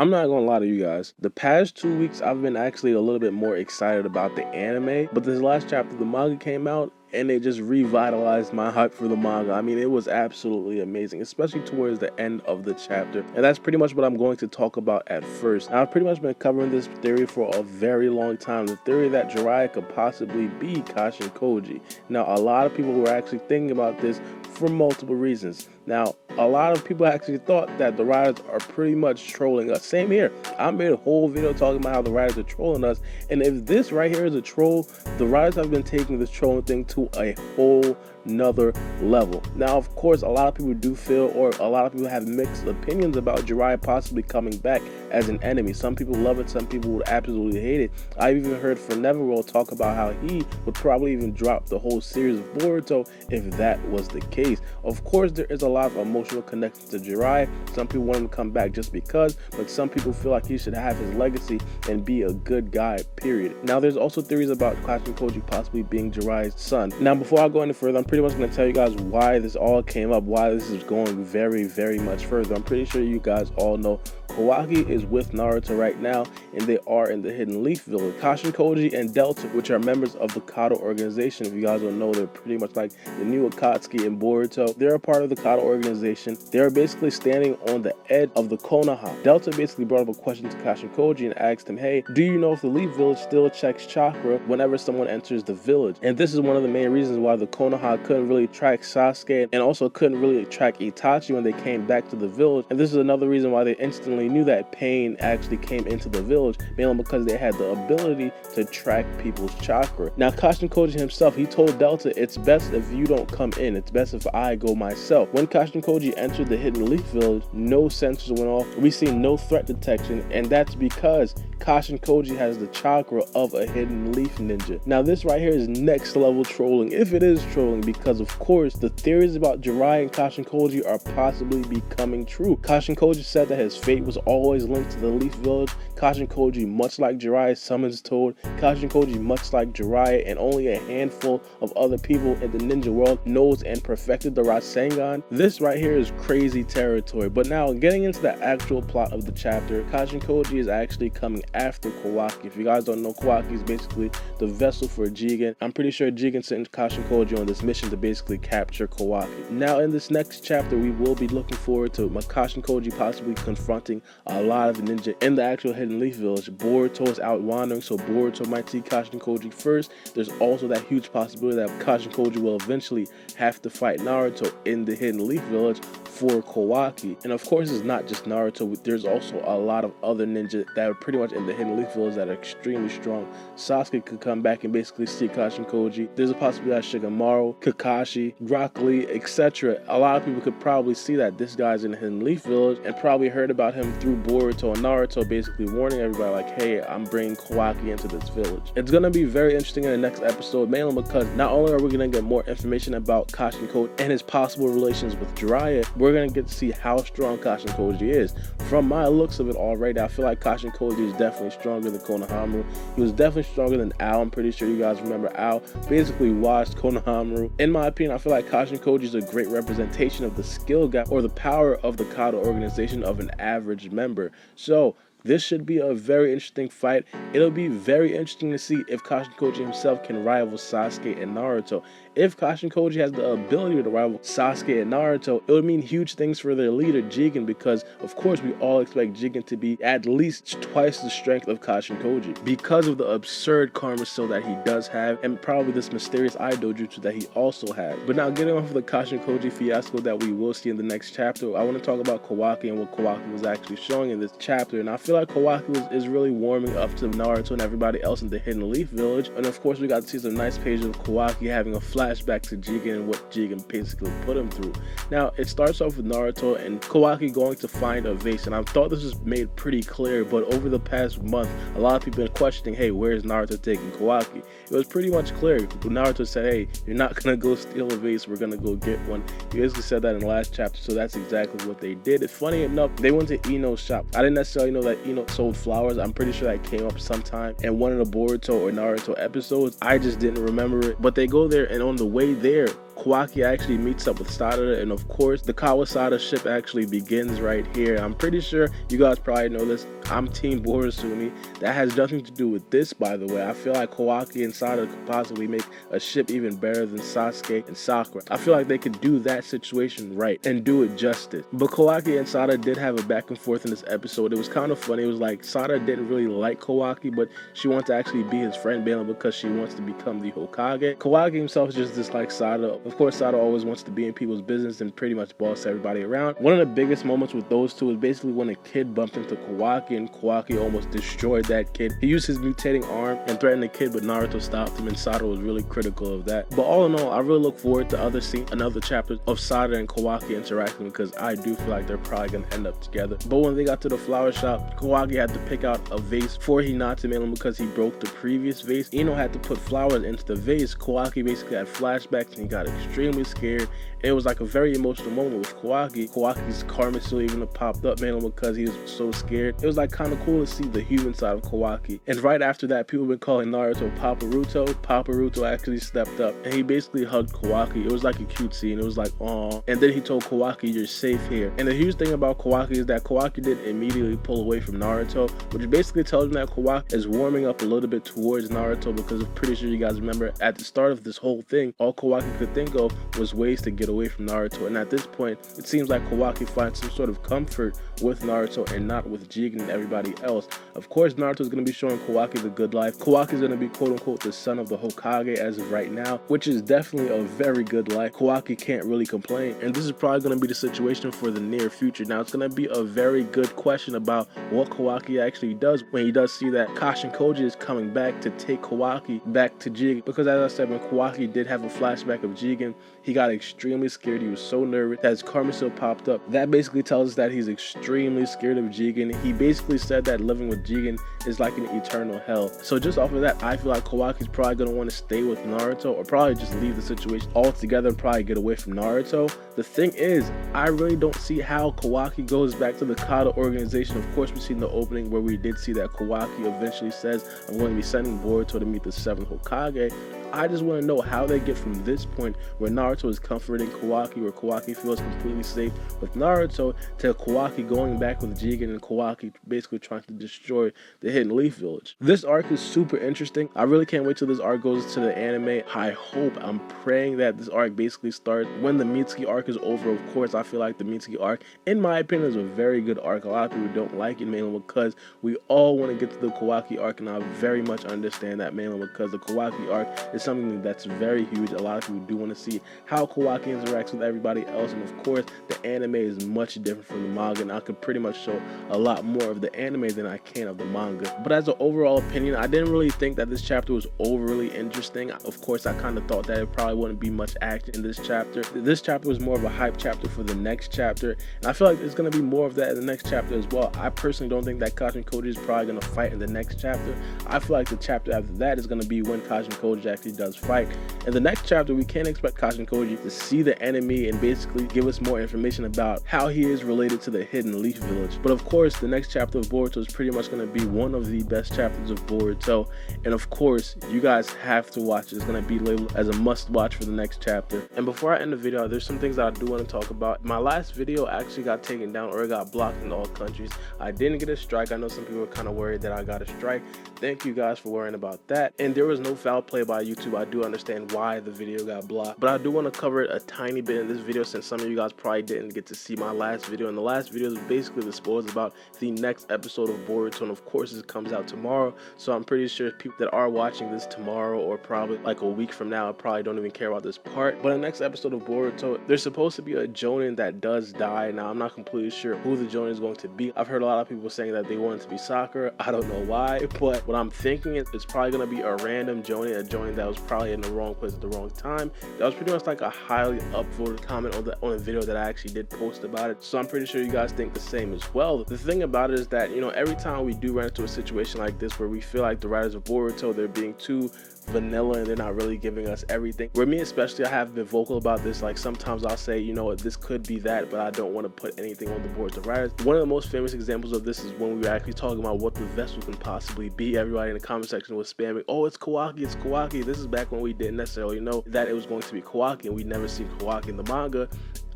I'm not gonna lie to you guys. The past 2 weeks, I've been actually a little bit more excited about the anime, but this last chapter, the manga came out, and it just revitalized my hype for the manga. I mean, it was absolutely amazing, especially towards the end of the chapter. And that's pretty much what I'm going to talk about at first. Now, I've pretty much been covering this theory for a very long time. The theory that Jiraiya could possibly be Kashin Koji. Now, a lot of people were actually thinking about this for multiple reasons. Now, a lot of people actually thought that the writers are pretty much trolling us. Same here. I made a whole video talking about how the writers are trolling us. And if this right here is a troll, the writers have been taking this trolling thing to a whole nother level. Now, of course, a lot of people do feel, or a lot of people have mixed opinions about Jiraiya possibly coming back as an enemy. Some people love it, some people would absolutely hate it. I've even heard from Neverworld talk about how he would probably even drop the whole series of Boruto if that was the case. Of course, there is a lot of emotional connection to Jiraiya. Some people want him to come back just because, but some people feel like he should have his legacy and be a good guy, period. Now, there's also theories about Kashin Koji possibly being Jiraiya's son. Now, before I go any further, I'm pretty much going to tell you guys why this all came up, why this is going very, very much further. I'm pretty sure you guys all know Kawaki is with Naruto right now, and they are in the Hidden Leaf Village. Kashin Koji and Delta, which are members of the Kado organization, if you guys don't know, they're pretty much like the new Akatsuki and Boruto. They're a part of the Kado organization. They're basically standing on the edge of the Konoha. Delta basically brought up a question to Kashin Koji and asked him, hey, do you know if the Leaf Village still checks chakra whenever someone enters the village? And this is one of the main reasons why the Konoha couldn't really track Sasuke and also couldn't really track Itachi when they came back to the village. And this is another reason why they instantly knew that pain actually came into the village, mainly because they had the ability to track people's chakra. Now, Kashin Koji himself, he told Delta, it's best if you don't come in, it's best if I go myself. When Kashin Koji entered the Hidden Leaf Village, no sensors went off, we see no threat detection, and that's because Kashin Koji has the chakra of a hidden leaf ninja. Now, this right here is next level trolling, if it is trolling, because of course the theories about Jiraiya and Kashin Koji are possibly becoming true. Kashin Koji said that his fate was always linked to the Leaf Village. Kashin Koji, much like Jiraiya, summons Toad. Kashin Koji, much like Jiraiya, and only a handful of other people in the ninja world knows and perfected the Rasengan. This right here is crazy territory. But now, getting into the actual plot of the chapter, Kashin Koji is actually coming after Kawaki. If you guys don't know, Kawaki is basically the vessel for Jigen. I'm pretty sure Jigen sent Kashin Koji on this mission to basically capture Kawaki. Now, in this next chapter, we will be looking forward to Kashin Koji possibly confronting a lot of the ninja in the actual Hidden Leaf Village. Boruto is out wandering, so Boruto might see Kashin Koji first. There's also that huge possibility that Kashin Koji will eventually have to fight Naruto in the Hidden Leaf Village for Kawaki. And of course, it's not just Naruto. There's also a lot of other ninja that are pretty much in the Hidden Leaf Village that are extremely strong. Sasuke could come back and basically see Kashin Koji. There's a possibility that Shikamaru, Kakashi, Rock Lee, etc. A lot of people could probably see that this guy's in the Hidden Leaf Village and probably heard about him through Boruto and Naruto, basically warning everybody like, hey, I'm bringing Kawaki into this village. It's going to be very interesting in the next episode, mainly because not only are we going to get more information about Kashin Koji and his possible relations with Jiraiya, we're going to get to see how strong Kashin Koji is. From my looks of it already, I feel like Kashin Koji is definitely stronger than Konohamaru. He was definitely stronger than Ao. I'm pretty sure you guys remember Ao basically washed Konohamaru. In my opinion, I feel like Kashin Koji is a great representation of the skill gap or the power of the Kado organization of an average member. So this should be a very interesting fight. It'll be very interesting to see if Kashin Koji himself can rival Sasuke and Naruto. If Kashin Koji has the ability to rival Sasuke and Naruto, it would mean huge things for their leader, Jigen, because of course we all expect Jigen to be at least twice the strength of Kashin Koji because of the absurd karma skill that he does have and probably this mysterious eye dojutsu that he also has. But now, getting off of the Kashin Koji fiasco that we will see in the next chapter, I want to talk about Kawaki and what Kawaki was actually showing in this chapter. And I feel like Kawaki is really warming up to Naruto and everybody else in the Hidden Leaf Village. And of course, we got to see some nice pages of Kawaki having a flashback to Jigen and what Jigen basically put him through. Now, it starts off with Naruto and Kawaki going to find a vase, and I thought this was made pretty clear, but over the past month, a lot of people have been questioning, hey, where's Naruto taking Kawaki? It was pretty much clear. Naruto said, hey, you're not gonna go steal a vase, we're gonna go get one. He basically said that in the last chapter, so that's exactly what they did. It's funny enough, they went to Ino's shop. I didn't necessarily know that Ino sold flowers. I'm pretty sure that came up sometime in one of the Boruto or Naruto episodes. I just didn't remember it, but they go there, and on the way there, Kawaki actually meets up with Sada, and of course the Kawasada ship actually begins right here. I'm pretty sure you guys probably know this. I'm Team Boruto. That has nothing to do with this, by the way. I feel like Kawaki and Sada could possibly make a ship even better than Sasuke and Sakura. I feel like they could do that situation right and do it justice. But Kawaki and Sada did have a back and forth in this episode. It was kind of funny. It was like Sada didn't really like Kawaki, but she wants to actually be his friend mainly because she wants to become the Hokage. Kawaki himself just dislikes Sada. Of course, Sada always wants to be in people's business and pretty much boss everybody around. One of the biggest moments with those two is basically when a kid bumped into Kawaki and Kawaki almost destroyed that kid. He used his mutating arm and threatened the kid, but Naruto stopped him, and Sada was really critical of that. But all in all, I really look forward to another chapter of Sada and Kawaki interacting, because I do feel like they're probably going to end up together. But when they got to the flower shop, Kawaki had to pick out a vase for Hinata mainly because he broke the previous vase. Ino had to put flowers into the vase. Kawaki basically had flashbacks and he got extremely scared. It was like a very emotional moment with Kawaki. Kawaki's karma still even popped up mainly because he was so scared. It was like kind of cool to see the human side of Kawaki. And right after that, people been calling Naruto Paparuto. Paparuto actually stepped up and he basically hugged Kawaki. It was like a cute scene. It was like, aw. And then he told Kawaki, you're safe here. And the huge thing about Kawaki is that Kawaki didn't immediately pull away from Naruto, which basically tells me that Kawaki is warming up a little bit towards Naruto, because I'm pretty sure you guys remember at the start of this whole thing, all Kawaki could think of was ways to get away from Naruto. And at this point, it seems like Kawaki finds some sort of comfort with Naruto and not with Jigen and everybody else. Of course, Naruto's going to be showing Kawaki the good life. Kawaki's going to be quote-unquote the son of the Hokage as of right now, which is definitely a very good life. Kawaki can't really complain, and this is probably going to be the situation for the near future. Now, it's going to be a very good question about what Kawaki actually does when he does see that Kashin Koji is coming back to take Kawaki back to Jigen, because as I said, when Kawaki did have a flashback of Jigen, he got extremely scared. He was so nervous that his karma still popped up. That basically tells us that he's extremely scared of Jigen. He basically said that living with Jigen is like an eternal hell. So just off of that, I feel like Kawaki's probably going to want to stay with Naruto, or probably just leave the situation altogether and probably get away from Naruto. The thing is, I really don't see how Kawaki goes back to the Kata organization. Of course, we've seen the opening where we did see that Kawaki eventually says, I'm going to be sending Boruto to meet the 7th Hokage. I just want to know how they get from this point where Naruto is comforting Kawaki, where Kawaki feels completely safe with Naruto, to Kawaki going back with Jigen and Kawaki basically trying to destroy the Hidden Leaf Village. This arc is super interesting. I really can't wait till this arc goes to the anime. I'm praying that this arc basically starts when the Mitsuki arc is over. Of course, I feel like the Mitsuki arc, in my opinion, is a very good arc. A lot of people don't like it mainly because we all want to get to the Kawaki arc, and I very much understand that mainly because the Kawaki arc is something that's very huge. A lot of people do want to see how Kawaki interacts with everybody else, and of course the anime is much different from the manga, and I could pretty much show a lot more of the anime than I can of the manga. But as an overall opinion, I didn't really think that this chapter was overly interesting. Of course, I kind of thought that it probably wouldn't be much action in this chapter. This chapter was more of a hype chapter for the next chapter, and I feel like there's going to be more of that in the next chapter as well. I personally don't think that Kashin Koji is probably going to fight in the next chapter. I feel like the chapter after that is going to be when Kashin Koji actually does fight. In the next chapter, we can't expect Kashin Koji to see the enemy and basically give us more information about how he is related to the Hidden Leaf Village. But of course, the next chapter of Boruto is pretty much going to be one of the best chapters of Boruto, and of course, you guys have to watch it. It's going to be labeled as a must watch for the next chapter. And before I end the video, there's some things that I do want to talk about. My last video actually got taken down, or it got blocked in all countries. I didn't get a strike. I know some people were kind of worried that I got a strike. Thank you guys for worrying about that. And there was no foul play by YouTube. I do understand why the video got blocked, but I do want to cover it a tiny bit in this video, since some of you guys probably didn't get to see my last video. And the last video is basically the spoilers about the next episode of Boruto, and of course it comes out tomorrow, so I'm pretty sure people that are watching this tomorrow or probably like a week from now probably don't even care about this part. But in the next episode of Boruto, there's supposed to be a Jounin that does die. Now I'm not completely sure who the Jounin is going to be. I've heard a lot of people saying that they want it to be Sakura. I don't know why, but what I'm thinking is it's probably going to be a random Jounin, a Jounin that was probably in the wrong place at the wrong time. That was pretty much like a highly upvoted comment on a video that I actually did post about it, so I'm pretty sure you guys think the same as well. The thing about it is that, you know, every time we do run into a situation like this where we feel like the writers of Boruto, they're being too vanilla and they're not really giving us everything. Where me especially, I have been vocal about this. Like sometimes I'll say, you know what, this could be that, but I don't want to put anything on the Boruto writers. One of the most famous examples of this is when we were actually talking about what the vessel can possibly be. Everybody in the comment section was spamming, oh, it's Kawaki, it's Kawaki. This is back when we didn't necessarily know that it was going to be Kawaki, and we never seen Kawaki in the manga.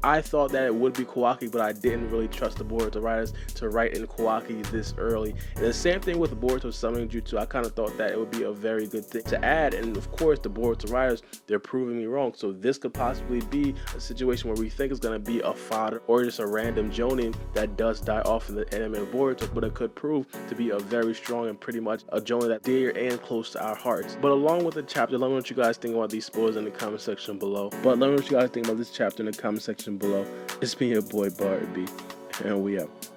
I thought that it would be Kawaki, but I didn't really trust the Boruto writers to write in Kawaki this early. And the same thing with the Boruto summoning jutsu. I kind of thought that it would be a very good thing to add, and of course the Boruto writers, they're proving me wrong. So this could possibly be a situation where we think it's going to be a fodder or just a random Jounin that does die off in the anime of Boruto, but it could prove to be a very strong and pretty much a Jounin that's dear and close to our hearts. But along with the chapter, let me know what you guys think about these spoilers in the comment section below. But let me know what you guys think about this chapter in the comment section below. It's been your boy Baara, and we out.